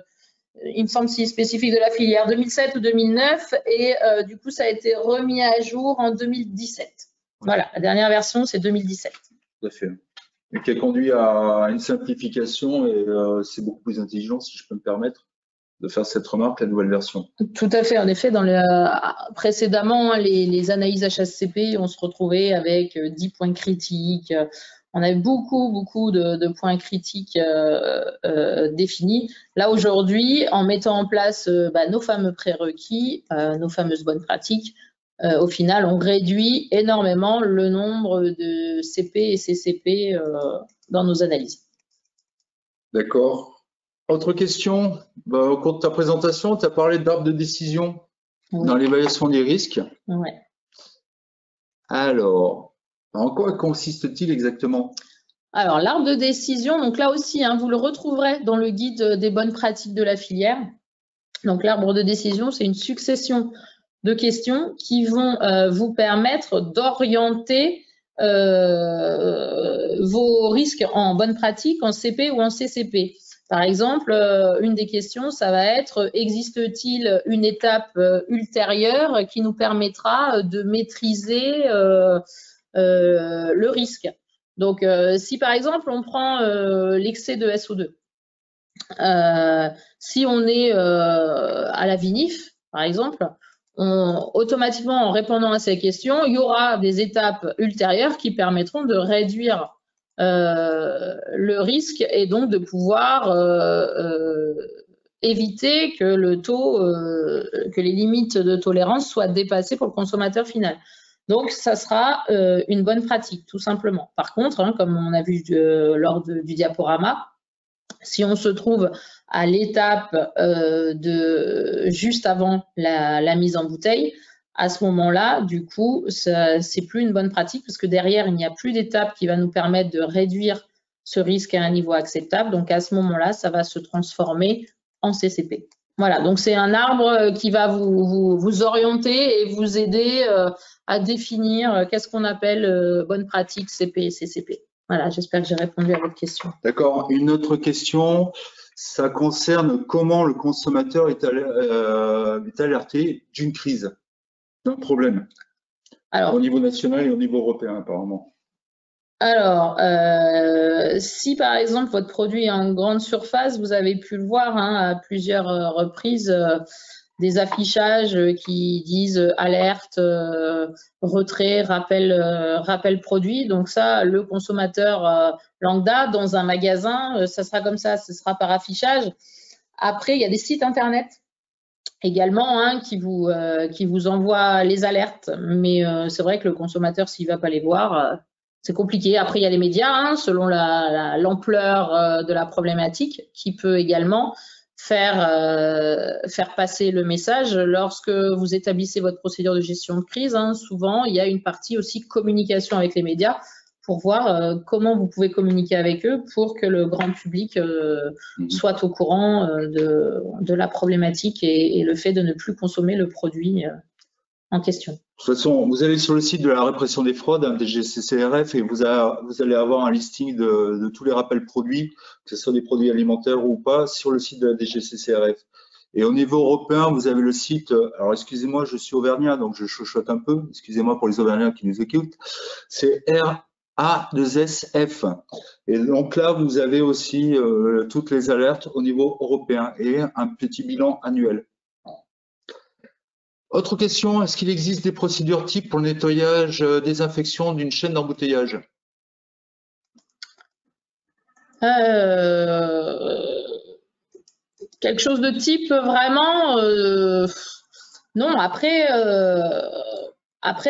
A: il me semble si spécifique de la filière 2007 ou 2009, et du coup ça a été remis à jour en 2017. Voilà, la dernière version c'est 2017.
B: Tout à fait. Et qui a conduit à une simplification et c'est beaucoup plus intelligent, si je peux me permettre de faire cette remarque, la nouvelle version.
A: Tout à fait. En effet, précédemment, les analyses HACCP, on se retrouvait avec 10 points critiques. On avait beaucoup de points critiques définis. Là, aujourd'hui, en mettant en place nos fameux prérequis, nos fameuses bonnes pratiques, au final, on réduit énormément le nombre de CP et CCP dans nos analyses.
B: D'accord. Autre question, au cours de ta présentation, tu as parlé d'arbre de décision dans l'évaluation des risques.
A: Ouais.
B: Alors, en quoi consiste-t-il exactement ?
A: Alors, l'arbre de décision, donc là aussi, vous le retrouverez dans le guide des bonnes pratiques de la filière. Donc, l'arbre de décision, c'est une succession de questions qui vont vous permettre d'orienter vos risques en bonne pratique, en CP ou en CCP. Par exemple, une des questions, ça va être « Existe-t-il une étape ultérieure qui nous permettra de maîtriser le risque ?» Donc, si par exemple, on prend l'excès de SO2, si on est à la VINIF, par exemple, automatiquement, en répondant à ces questions, il y aura des étapes ultérieures qui permettront de réduire le risque et donc de pouvoir éviter que le taux, que les limites de tolérance soient dépassées pour le consommateur final. Donc, ça sera une bonne pratique, tout simplement. Par contre, comme on a vu lors du diaporama, si on se trouve à l'étape juste avant la mise en bouteille, à ce moment-là, du coup, c'est plus une bonne pratique parce que derrière, il n'y a plus d'étape qui va nous permettre de réduire ce risque à un niveau acceptable. Donc, à ce moment-là, ça va se transformer en CCP. Voilà, donc c'est un arbre qui va vous orienter et vous aider à définir qu'est-ce qu'on appelle bonne pratique CP et CCP. Voilà, j'espère que j'ai répondu à votre question.
B: D'accord. Une autre question, ça concerne comment le consommateur est alerté d'une crise, d'un problème, au niveau national et au niveau européen apparemment.
A: Alors, si par exemple votre produit est en grande surface, vous avez pu le voir à plusieurs reprises, des affichages qui disent alerte, retrait, rappel produit. Donc ça, le consommateur lambda dans un magasin, ça sera comme ça, ce sera par affichage. Après, il y a des sites internet également qui vous envoient les alertes. Mais c'est vrai que le consommateur, s'il ne va pas les voir, c'est compliqué. Après, il y a les médias, selon l'ampleur de la problématique, qui peut également faire passer le message. Lorsque vous établissez votre procédure de gestion de crise, hein, souvent, il y a une partie aussi communication avec les médias pour voir comment vous pouvez communiquer avec eux pour que le grand public soit au courant de la problématique et le fait de ne plus consommer le produit en question.
B: De toute façon, vous allez sur le site de la répression des fraudes, hein, DGCCRF, et vous allez avoir un listing de tous les rappels produits, que ce soit des produits alimentaires ou pas, sur le site de la DGCCRF. Et au niveau européen, vous avez le site, alors excusez-moi, je suis auvergnat, donc je chuchote un peu, excusez-moi pour les auvergnats qui nous écoutent, c'est RA2SF. Et donc là, vous avez aussi toutes les alertes au niveau européen et un petit bilan annuel. Autre question, est-ce qu'il existe des procédures types pour le nettoyage, désinfection d'une chaîne d'embouteillage?
A: Quelque chose de type vraiment non, après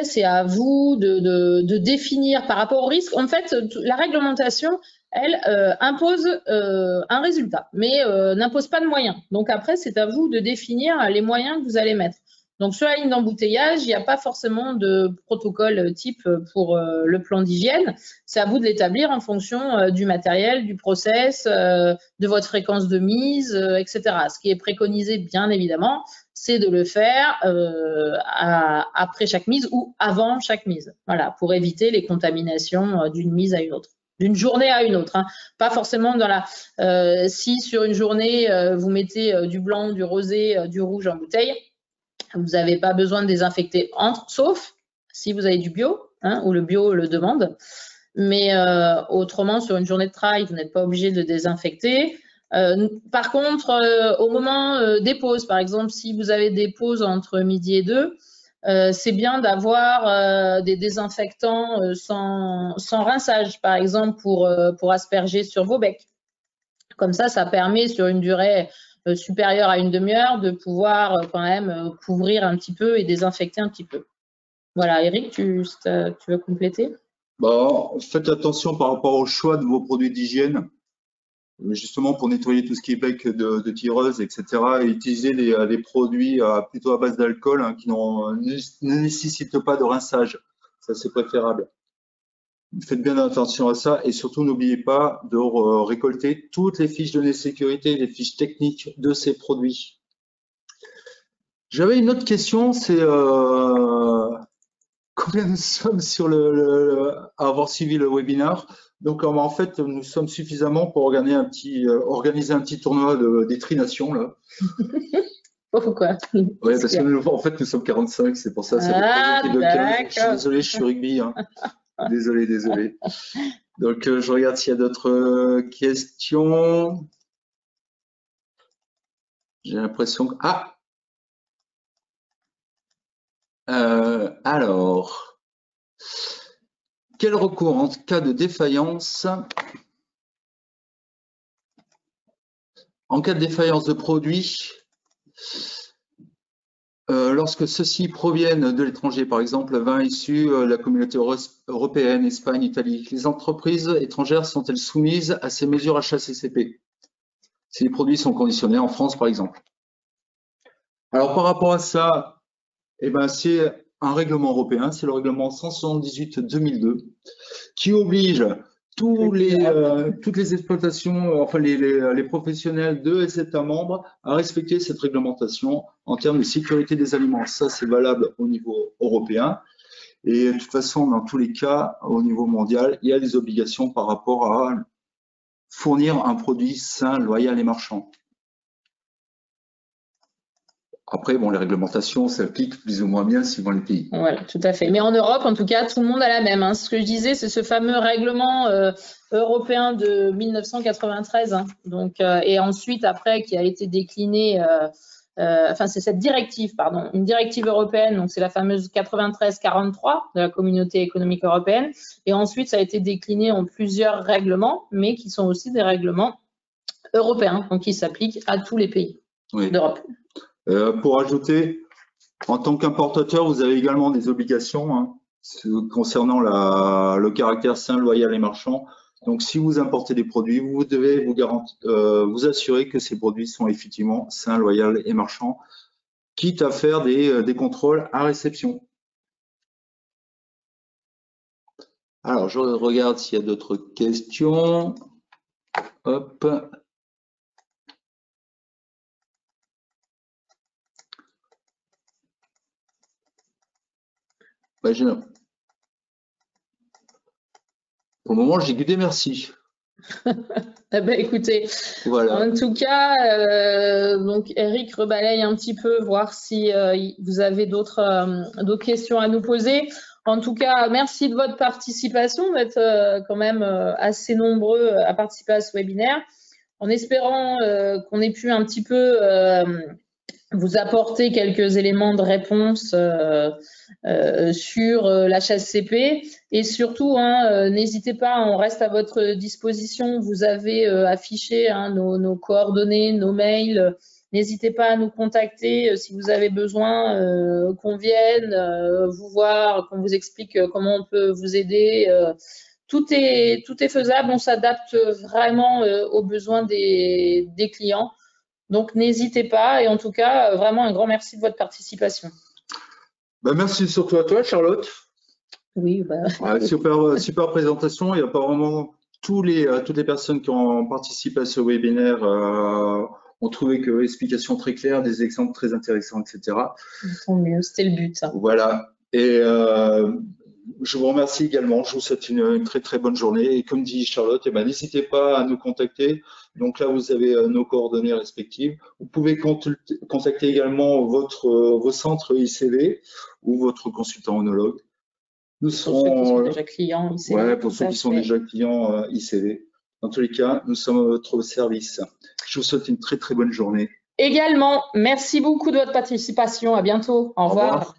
A: c'est à vous de définir par rapport au risque. En fait, la réglementation, elle impose un résultat, mais n'impose pas de moyens. Donc après, c'est à vous de définir les moyens que vous allez mettre. Donc sur la ligne d'embouteillage, il n'y a pas forcément de protocole type pour le plan d'hygiène. C'est à vous de l'établir en fonction du matériel, du process, de votre fréquence de mise, etc. Ce qui est préconisé, bien évidemment, c'est de le faire après chaque mise ou avant chaque mise. Voilà, pour éviter les contaminations d'une mise à une autre. D'une journée à une autre, hein. Pas forcément dans la. Si sur une journée vous mettez du blanc, du rosé, du rouge en bouteille, vous n'avez pas besoin de désinfecter sauf si vous avez du bio, hein, ou le bio le demande. Mais autrement, sur une journée de travail, vous n'êtes pas obligé de désinfecter. Par contre, au moment des pauses, par exemple, si vous avez des pauses entre midi et 2, c'est bien d'avoir des désinfectants sans rinçage, par exemple, pour asperger sur vos becs. Comme ça permet sur une durée supérieure à une demi-heure de pouvoir quand même couvrir un petit peu et désinfecter un petit peu. Voilà, Eric, tu veux compléter?
B: Bon, faites attention par rapport au choix de vos produits d'hygiène, justement pour nettoyer tout ce qui est bec de tireuse, etc. Et utiliser des produits plutôt à base d'alcool, hein, qui ne nécessitent pas de rinçage. Ça, c'est préférable. Faites bien attention à ça et surtout n'oubliez pas de récolter toutes les fiches de sécurité, les fiches techniques de ces produits. J'avais une autre question, c'est combien nous sommes sur à avoir suivi le webinaire. Donc en fait, nous sommes suffisamment pour organiser un petit tournoi des Tri-Nations là.
A: Pourquoi?
B: Oui, parce que nous, en fait, nous sommes 45, c'est pour ça. Ça fait de 15. Je suis désolé, je suis rugby. Hein. Désolé. Donc, je regarde s'il y a d'autres questions. J'ai l'impression que… Ah! Alors, quel recours en cas de défaillance? En cas de défaillance de produit, lorsque ceux-ci proviennent de l'étranger, par exemple, vin issu de la communauté européenne, Espagne, Italie, les entreprises étrangères sont-elles soumises à ces mesures HACCP si les produits sont conditionnés en France, par exemple? Alors, par rapport à ça, eh ben, c'est un règlement européen, c'est le règlement 178/2002, qui oblige toutes les exploitations, enfin les professionnels de ces États membres à respecter cette réglementation en termes de sécurité des aliments. Ça, c'est valable au niveau européen. Et de toute façon, dans tous les cas, au niveau mondial, il y a des obligations par rapport à fournir un produit sain, loyal et marchand. Après, bon, les réglementations s'appliquent plus ou moins bien suivant les pays.
A: Voilà, tout à fait. Mais en Europe, en tout cas, tout le monde a la même. Hein. Ce que je disais, c'est ce fameux règlement européen de 1993. Hein. Donc, et ensuite, après, qui a été décliné, enfin, c'est cette directive, pardon, une directive européenne. Donc, c'est la fameuse 93-43 de la Communauté économique européenne. Et ensuite, ça a été décliné en plusieurs règlements, mais qui sont aussi des règlements européens, donc qui s'appliquent à tous les pays d'Europe.
B: Pour ajouter, en tant qu'importateur, vous avez également des obligations hein, concernant le caractère sain, loyal et marchand. Donc, si vous importez des produits, vous devez vous assurer que ces produits sont effectivement sains, loyaux et marchands, quitte à faire des contrôles à réception. Alors, je regarde s'il y a d'autres questions. Hop. Pour le moment, j'ai que des merci.
A: Eh ben, écoutez,
B: voilà.
A: En tout cas, donc Eric rebalaye un petit peu, voir si vous avez d'autres questions à nous poser. En tout cas, merci de votre participation, d'être quand même assez nombreux à participer à ce webinaire, en espérant qu'on ait pu un petit peu vous apporter quelques éléments de réponse sur l'HACCP et surtout, n'hésitez pas, on reste à votre disposition. Vous avez affiché nos coordonnées, nos mails. N'hésitez pas à nous contacter si vous avez besoin qu'on vienne vous voir, qu'on vous explique comment on peut vous aider. Tout est faisable, on s'adapte vraiment aux besoins des clients. Donc, n'hésitez pas. Et en tout cas, vraiment un grand merci de votre participation.
B: Ben, merci surtout à toi, Charlotte.
A: Oui.
B: Ouais, super présentation. Il y a pas vraiment toutes les personnes qui ont participé à ce webinaire ont trouvé que l'explication très claire, des exemples très intéressants, etc.
A: Tant mieux, c'était le but.
B: Voilà. Et je vous remercie également. Je vous souhaite une très bonne journée. Et comme dit Charlotte, n'hésitez pas à nous contacter. Donc là, vous avez nos coordonnées respectives. Vous pouvez contacter également vos centres ICV ou votre consultant onologue.
A: Pour ceux qui sont déjà clients ICV.
B: Ouais, pour ceux qui sont déjà clients ICV. Dans tous les cas, nous sommes à votre service. Je vous souhaite une très bonne journée.
A: Également, merci beaucoup de votre participation. À bientôt. Au revoir.